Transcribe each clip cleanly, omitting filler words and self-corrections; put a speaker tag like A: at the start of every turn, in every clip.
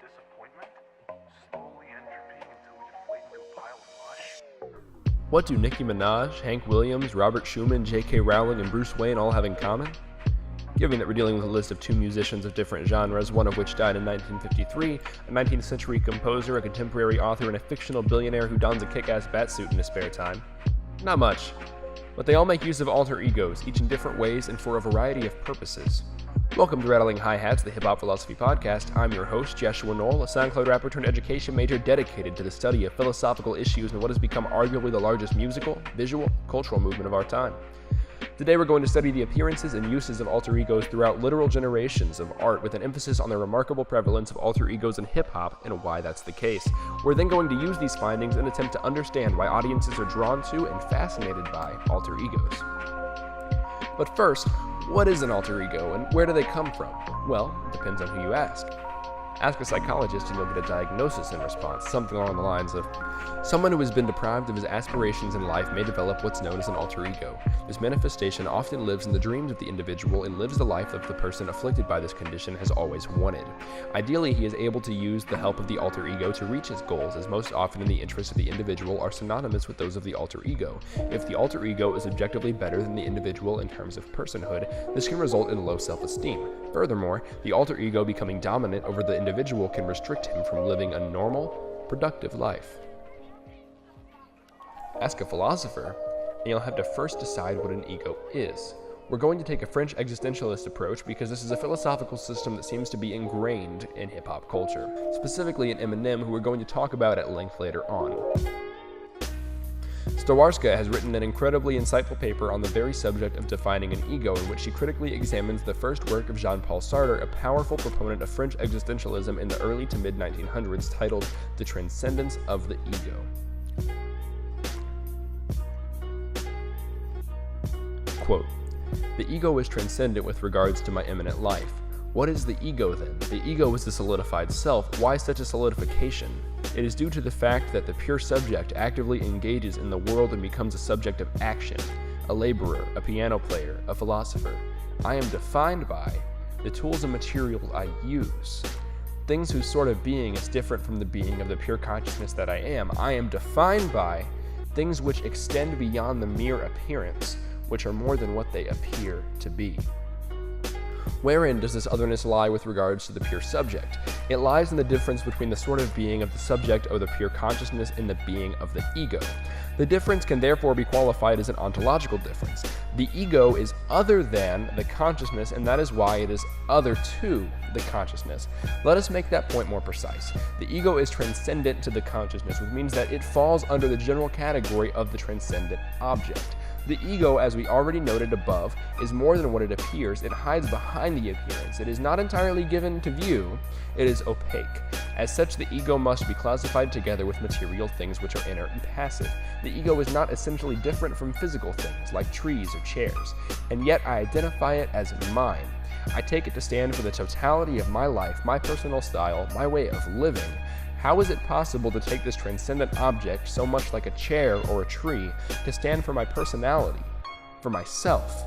A: disappointment, slowly entropying until we deflate into a pile of mush?
B: What do Nicki Minaj, Hank Williams, Robert Schumann, J.K. Rowling, and Bruce Wayne all have in common? Given that we're dealing with a list of two musicians of different genres, one of which died in 1953, a 19th century composer, a contemporary author, and a fictional billionaire who dons a kick-ass batsuit in his spare time. Not much. But they all make use of alter egos, each in different ways and for a variety of purposes. Welcome to Rattling Hi-Hats, the hip-hop philosophy podcast. I'm your host, Joshua Knoll, a SoundCloud rapper turned education major dedicated to the study of philosophical issues in what has become arguably the largest musical, visual, cultural movement of our time. Today we're going to study the appearances and uses of alter egos throughout literal generations of art with an emphasis on the remarkable prevalence of alter egos in hip-hop and why that's the case. We're then going to use these findings and attempt to understand why audiences are drawn to and fascinated by alter egos. But first, what is an alter ego and where do they come from? Well, it depends on who you ask. Ask a psychologist and you'll get a diagnosis in response, something along the lines of, someone who has been deprived of his aspirations in life may develop what's known as an alter ego. This manifestation often lives in the dreams of the individual and lives the life that the person afflicted by this condition has always wanted. Ideally, he is able to use the help of the alter ego to reach his goals, as most often in the interests of the individual are synonymous with those of the alter ego. If the alter ego is objectively better than the individual in terms of personhood, this can result in low self-esteem. Furthermore, the alter ego becoming dominant over the individual can restrict him from living a normal, productive life. Ask a philosopher, and you'll have to first decide what an ego is. We're going to take a French existentialist approach because this is a philosophical system that seems to be ingrained in hip-hop culture, specifically in Eminem, who we're going to talk about at length later on. Stawarska has written an incredibly insightful paper on the very subject of defining an ego, in which she critically examines the first work of Jean-Paul Sartre, a powerful proponent of French existentialism in the early to mid-1900s, titled The Transcendence of the Ego. Quote, "The ego is transcendent with regards to my immanent life. What is the ego then? The ego is the solidified self. Why such a solidification? It is due to the fact that the pure subject actively engages in the world and becomes a subject of action, a laborer, a piano player, a philosopher. I am defined by the tools and materials I use, things whose sort of being is different from the being of the pure consciousness that I am. I am defined by things which extend beyond the mere appearance, which are more than what they appear to be." Wherein does this otherness lie with regards to the pure subject? It lies in the difference between the sort of being of the subject of the pure consciousness and the being of the ego. The difference can therefore be qualified as an ontological difference. The ego is other than the consciousness, and that is why it is other to the consciousness. Let us make that point more precise. The ego is transcendent to the consciousness, which means that it falls under the general category of the transcendent object. The ego, as we already noted above, is more than what it appears. It hides behind the appearance. It is not entirely given to view. It is opaque. As such, the ego must be classified together with material things which are inert and passive. The ego is not essentially different from physical things, like trees or chairs, and yet I identify it as mine. I take it to stand for the totality of my life, my personal style, my way of living. How is it possible to take this transcendent object, so much like a chair or a tree, to stand for my personality, for myself?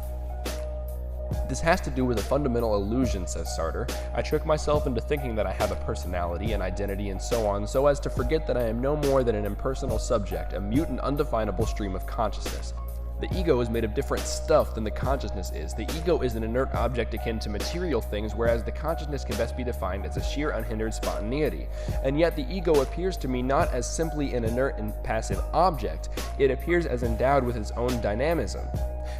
B: This has to do with a fundamental illusion, says Sartre. I trick myself into thinking that I have a personality, an identity, and so on, so as to forget that I am no more than an impersonal subject, a mute and undefinable stream of consciousness. The ego is made of different stuff than the consciousness is. The ego is an inert object akin to material things, whereas the consciousness can best be defined as a sheer unhindered spontaneity. And yet the ego appears to me not as simply an inert and passive object. It appears as endowed with its own dynamism,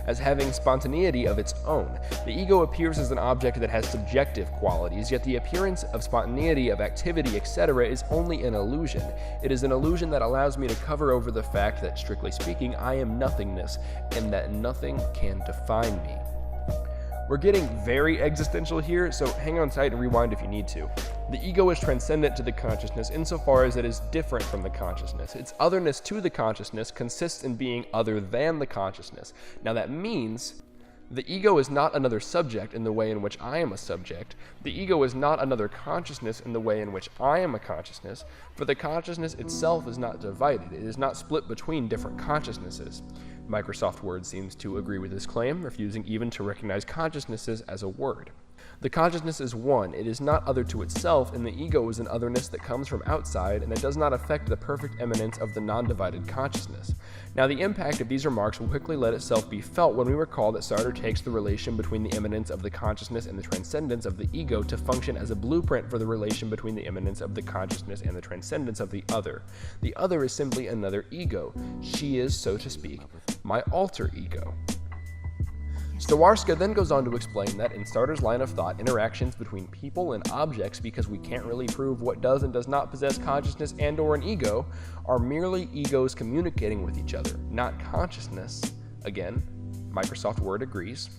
B: as having spontaneity of its own. The ego appears as an object that has subjective qualities, yet the appearance of spontaneity, of activity, etc. is only an illusion. It is an illusion that allows me to cover over the fact that, strictly speaking, I am nothingness, and that nothing can define me. We're getting very existential here, so hang on tight and rewind if you need to. The ego is transcendent to the consciousness insofar as it is different from the consciousness. Its otherness to the consciousness consists in being other than the consciousness. Now that means the ego is not another subject in the way in which I am a subject. The ego is not another consciousness in the way in which I am a consciousness, for the consciousness itself is not divided. It is not split between different consciousnesses. Microsoft Word seems to agree with this claim, refusing even to recognize consciousnesses as a word. The consciousness is one, it is not other to itself, and the ego is an otherness that comes from outside and that does not affect the perfect immanence of the non-divided consciousness. Now, the impact of these remarks will quickly let itself be felt when we recall that Sartre takes the relation between the immanence of the consciousness and the transcendence of the ego to function as a blueprint for the relation between the immanence of the consciousness and the transcendence of the other. The other is simply another ego. She is, so to speak, my alter ego. Stawarska then goes on to explain that in Sartre's line of thought, interactions between people and objects, because we can't really prove what does and does not possess consciousness and or an ego, are merely egos communicating with each other, not consciousness, again, Microsoft Word agrees,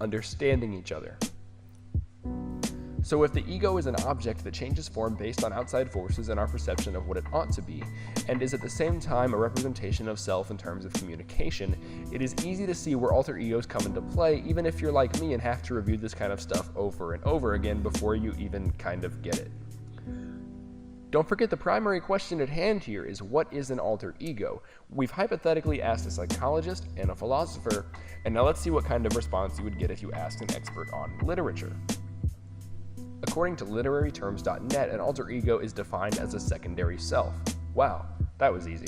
B: understanding each other. So if the ego is an object that changes form based on outside forces and our perception of what it ought to be, and is at the same time a representation of self in terms of communication, it is easy to see where alter egos come into play, even if you're like me and have to review this kind of stuff over and over again before you even kind of get it. Don't forget the primary question at hand here is, what is an alter ego? We've hypothetically asked a psychologist and a philosopher, and now let's see what kind of response you would get if you asked an expert on literature. According to literaryterms.net, an alter ego is defined as a secondary self. Wow, that was easy.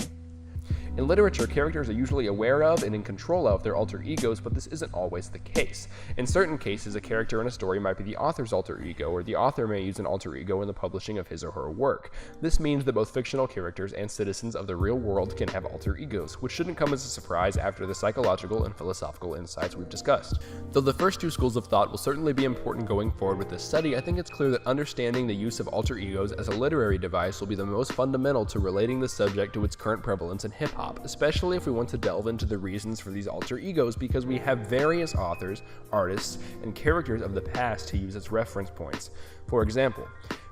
B: In literature, characters are usually aware of and in control of their alter egos, but this isn't always the case. In certain cases, a character in a story might be the author's alter ego, or the author may use an alter ego in the publishing of his or her work. This means that both fictional characters and citizens of the real world can have alter egos, which shouldn't come as a surprise after the psychological and philosophical insights we've discussed. Though the first two schools of thought will certainly be important going forward with this study, I think it's clear that understanding the use of alter egos as a literary device will be the most fundamental to relating the subject to its current prevalence in hip-hop, especially if we want to delve into the reasons for these alter egos, because we have various authors, artists, and characters of the past to use as reference points. For example,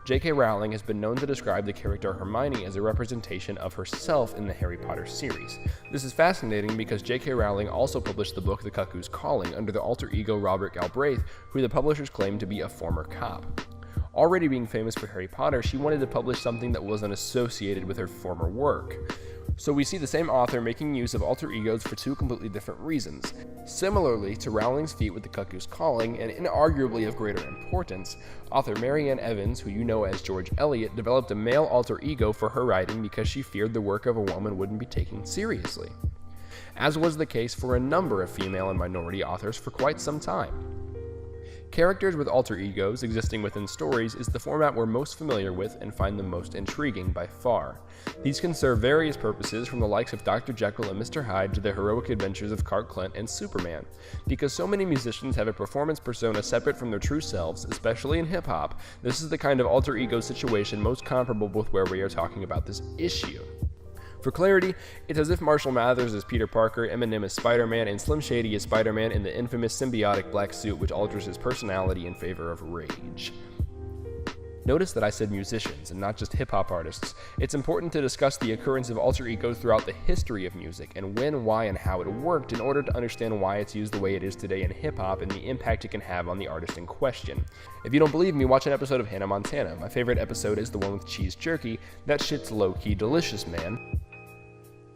B: J.K. Rowling has been known to describe the character Hermione as a representation of herself in the Harry Potter series. This is fascinating because J.K. Rowling also published the book The Cuckoo's Calling under the alter ego Robert Galbraith, who the publishers claimed to be a former cop. Already being famous for Harry Potter, she wanted to publish something that wasn't associated with her former work. So we see the same author making use of alter egos for two completely different reasons. Similarly to Rowling's feat with The Cuckoo's Calling, and inarguably of greater importance, author Marianne Evans, who you know as George Eliot, developed a male alter ego for her writing because she feared the work of a woman wouldn't be taken seriously, as was the case for a number of female and minority authors for quite some time. Characters with alter egos existing within stories is the format we're most familiar with and find the most intriguing by far. These can serve various purposes, from the likes of Dr. Jekyll and Mr. Hyde to the heroic adventures of Clark Kent and Superman. Because so many musicians have a performance persona separate from their true selves, especially in hip-hop, this is the kind of alter ego situation most comparable with where we are talking about this issue. For clarity, it's as if Marshall Mathers is Peter Parker, Eminem is Spider-Man, and Slim Shady is Spider-Man in the infamous symbiotic black suit which alters his personality in favor of rage. Notice that I said musicians and not just hip-hop artists. It's important to discuss the occurrence of alter egos throughout the history of music, and when, why, and how it worked in order to understand why it's used the way it is today in hip-hop and the impact it can have on the artist in question. If you don't believe me, watch an episode of Hannah Montana. My favorite episode is the one with Cheese Jerky. That shit's low-key delicious, man.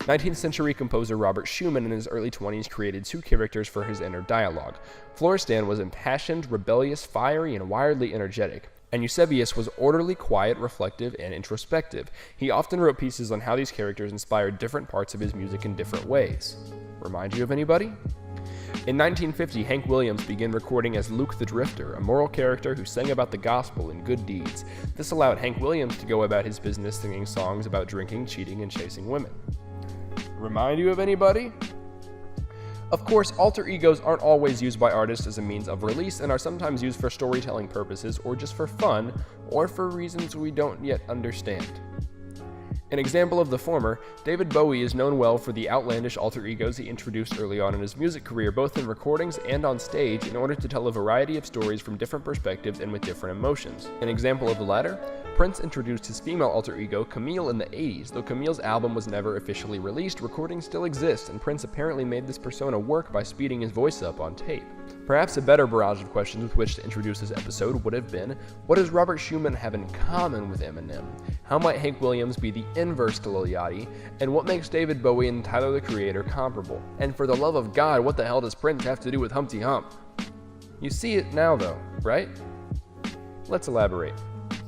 B: 19th century composer Robert Schumann in his early 20s created two characters for his inner dialogue. Florestan was impassioned, rebellious, fiery, and wildly energetic, and Eusebius was orderly, quiet, reflective, and introspective. He often wrote pieces on how these characters inspired different parts of his music in different ways. Remind you of anybody? In 1950, Hank Williams began recording as Luke the Drifter, a moral character who sang about the gospel and good deeds. This allowed Hank Williams to go about his business singing songs about drinking, cheating, and chasing women. Remind you of anybody? Of course, alter egos aren't always used by artists as a means of release and are sometimes used for storytelling purposes or just for fun or for reasons we don't yet understand. An example of the former, David Bowie is known well for the outlandish alter egos he introduced early on in his music career, both in recordings and on stage, in order to tell a variety of stories from different perspectives and with different emotions. An example of the latter, Prince introduced his female alter ego, Camille, in the 80s. Though Camille's album was never officially released, recordings still exist, and Prince apparently made this persona work by speeding his voice up on tape. Perhaps a better barrage of questions with which to introduce this episode would have been, what does Robert Schumann have in common with Eminem? How might Hank Williams be the inverse to Lil Yachty? And what makes David Bowie and Tyler the Creator comparable? And for the love of God, what the hell does Prince have to do with Humpty Hump? You see it now though, right? Let's elaborate.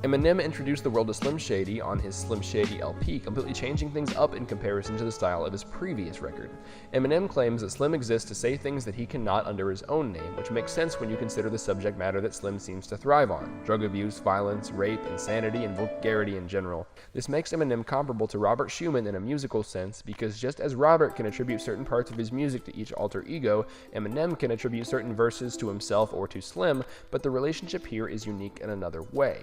B: Eminem introduced the world to Slim Shady on his Slim Shady LP, completely changing things up in comparison to the style of his previous record. Eminem claims that Slim exists to say things that he cannot under his own name, which makes sense when you consider the subject matter that Slim seems to thrive on: drug abuse, violence, rape, insanity, and vulgarity in general. This makes Eminem comparable to Robert Schumann in a musical sense, because just as Robert can attribute certain parts of his music to each alter ego, Eminem can attribute certain verses to himself or to Slim, but the relationship here is unique in another way.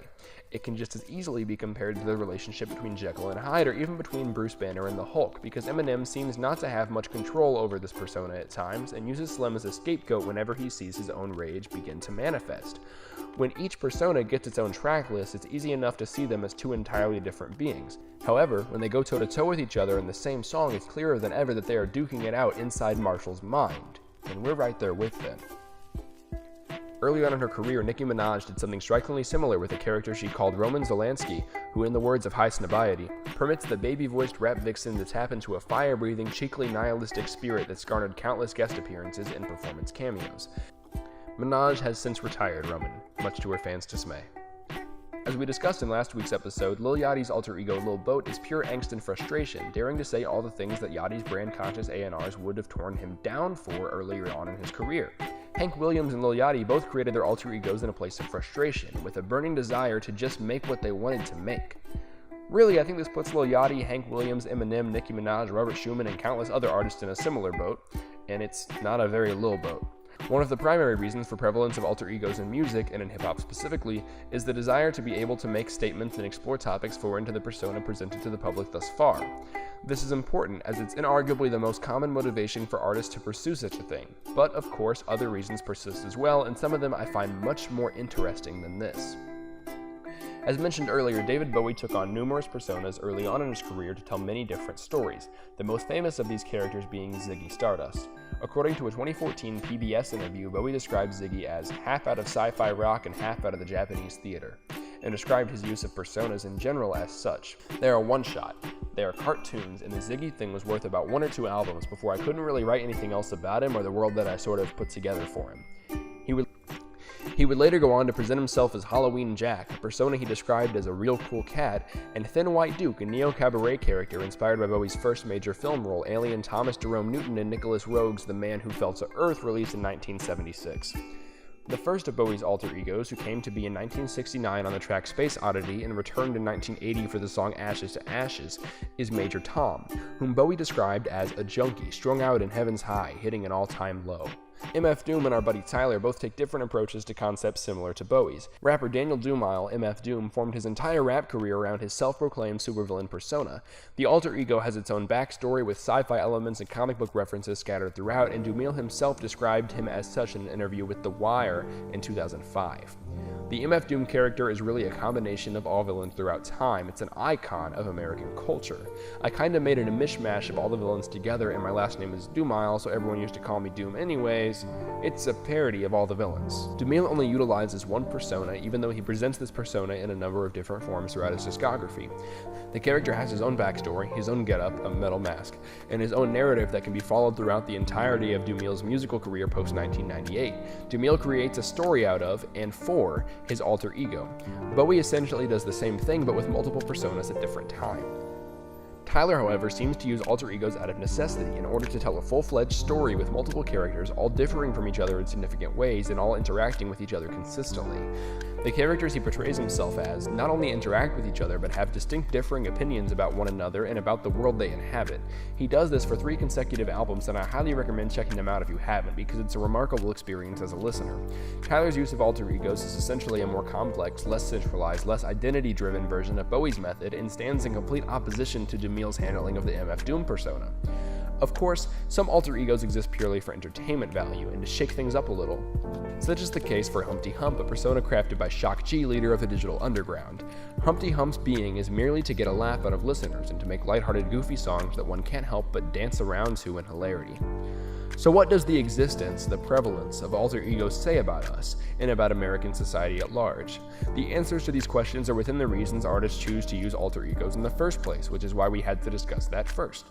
B: It can just as easily be compared to the relationship between Jekyll and Hyde, or even between Bruce Banner and the Hulk, because Eminem seems not to have much control over this persona at times, and uses Slim as a scapegoat whenever he sees his own rage begin to manifest. When each persona gets its own track list, it's easy enough to see them as two entirely different beings. However, when they go toe-to-toe with each other in the same song, it's clearer than ever that they are duking it out inside Marshall's mind, and we're right there with them. Early on in her career, Nicki Minaj did something strikingly similar with a character she called Roman Zolanski, who, in the words of High Snobiety, permits the baby-voiced rap vixen to tap into a fire-breathing, cheekily nihilistic spirit that's garnered countless guest appearances and performance cameos. Minaj has since retired Roman, much to her fans' dismay. As we discussed in last week's episode, Lil Yachty's alter ego Lil Boat is pure angst and frustration, daring to say all the things that Yachty's brand-conscious A&Rs would have torn him down for earlier on in his career. Hank Williams and Lil Yachty both created their alter egos in a place of frustration, with a burning desire to just make what they wanted to make. Really, I think this puts Lil Yachty, Hank Williams, Eminem, Nicki Minaj, Robert Schumann, and countless other artists in a similar boat, and it's not a very Lil boat. One of the primary reasons for prevalence of alter egos in music, and in hip-hop specifically, is the desire to be able to make statements and explore topics foreign to the persona presented to the public thus far. This is important, as it's inarguably the most common motivation for artists to pursue such a thing, but of course other reasons persist as well, and some of them I find much more interesting than this. As mentioned earlier, David Bowie took on numerous personas early on in his career to tell many different stories, the most famous of these characters being Ziggy Stardust. According to a 2014 PBS interview, Bowie described Ziggy as half out of sci-fi rock and half out of the Japanese theater, and described his use of personas in general as such. They are one-shot, they are cartoons, and the Ziggy thing was worth about 1 or 2 albums before I couldn't really write anything else about him or the world that I sort of put together for him. He would later go on to present himself as Halloween Jack, a persona he described as a real cool cat, and Thin White Duke, a neo-cabaret character inspired by Bowie's first major film role, alien Thomas Jerome Newton and Nicholas Roeg's The Man Who Fell to Earth, released in 1976. The first of Bowie's alter egos, who came to be in 1969 on the track Space Oddity and returned in 1980 for the song Ashes to Ashes, is Major Tom, whom Bowie described as a junkie strung out in heaven's high, hitting an all-time low. MF Doom and our buddy Tyler both take different approaches to concepts similar to Bowie's. Rapper Daniel Dumile, MF Doom, formed his entire rap career around his self-proclaimed supervillain persona. The alter ego has its own backstory with sci-fi elements and comic book references scattered throughout, and Dumile himself described him as such in an interview with The Wire in 2005. The MF Doom character is really a combination of all villains throughout time. It's an icon of American culture. I kinda made it a mishmash of all the villains together, and my last name is Dumile, so everyone used to call me Doom anyways. It's a parody of all the villains. Dumile only utilizes one persona, even though he presents this persona in a number of different forms throughout his discography. The character has his own backstory, his own getup, a metal mask, and his own narrative that can be followed throughout the entirety of Dumile's musical career post-1998. Dumile creates a story out of, and for, his alter ego. Bowie essentially does the same thing, but with multiple personas at different times. Tyler, however, seems to use alter egos out of necessity in order to tell a full-fledged story with multiple characters, all differing from each other in significant ways and all interacting with each other consistently. The characters he portrays himself as not only interact with each other, but have distinct differing opinions about one another and about the world they inhabit. He does this for 3 consecutive albums, and I highly recommend checking them out if you haven't, because it's a remarkable experience as a listener. Tyler's use of alter egos is essentially a more complex, less centralized, less identity-driven version of Bowie's method, and stands in complete opposition to Dumile's handling of the MF Doom persona. Of course, some alter egos exist purely for entertainment value and to shake things up a little. Such is the case for Humpty Hump, a persona crafted by Shock G, leader of the Digital Underground. Humpty Hump's being is merely to get a laugh out of listeners and to make lighthearted, goofy songs that one can't help but dance around to in hilarity. So what does the existence, the prevalence of alter egos say about us and about American society at large? The answers to these questions are within the reasons artists choose to use alter egos in the first place, which is why we had to discuss that first.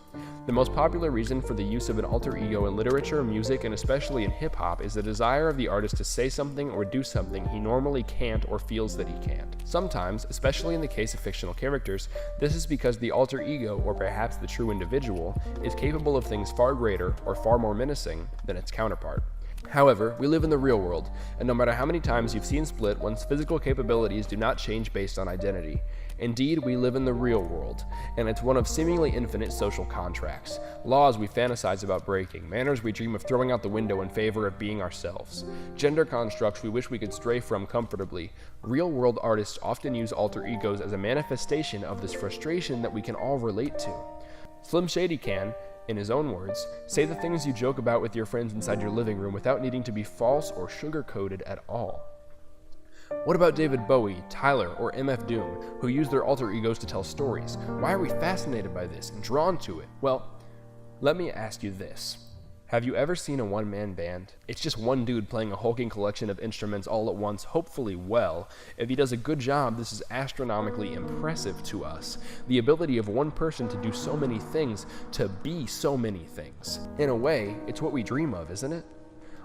B: The most popular reason for the use of an alter ego in literature, music, and especially in hip-hop is the desire of the artist to say something or do something he normally can't or feels that he can't. Sometimes, especially in the case of fictional characters, this is because the alter ego, or perhaps the true individual, is capable of things far greater or far more menacing than its counterpart. However, we live in the real world, and no matter how many times you've seen Split, one's physical capabilities do not change based on identity. Indeed, we live in the real world, and it's one of seemingly infinite social contracts, laws we fantasize about breaking, manners we dream of throwing out the window in favor of being ourselves, gender constructs we wish we could stray from comfortably. Real-world artists often use alter egos as a manifestation of this frustration that we can all relate to. Slim Shady can, in his own words, say the things you joke about with your friends inside your living room without needing to be false or sugar-coated at all. What about David Bowie, Tyler, or MF Doom, who use their alter egos to tell stories? Why are we fascinated by this and drawn to it? Well, let me ask you this. Have you ever seen a one-man band? It's just one dude playing a hulking collection of instruments all at once, hopefully well. If he does a good job, this is astronomically impressive to us. The ability of one person to do so many things, to be so many things. In a way, it's what we dream of, isn't it?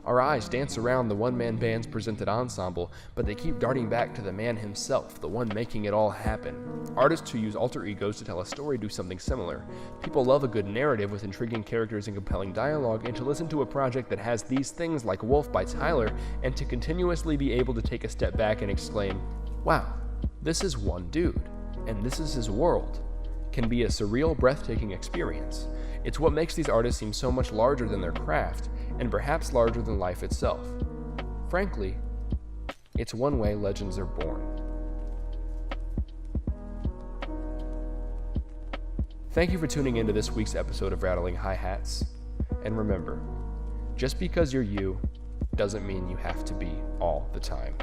B: Our eyes dance around the one-man band's presented ensemble, but they keep darting back to the man himself, the one making it all happen. Artists who use alter egos to tell a story do something similar. People love a good narrative with intriguing characters and compelling dialogue, and to listen to a project that has these things like Wolf by Tyler, and to continuously be able to take a step back and exclaim, wow, this is one dude, and this is his world, can be a surreal, breathtaking experience. It's what makes these artists seem so much larger than their craft, and perhaps larger than life itself. Frankly, it's one way legends are born. Thank you for tuning into this week's episode of Rattling Hi-Hats. And remember, just because you're you doesn't mean you have to be all the time.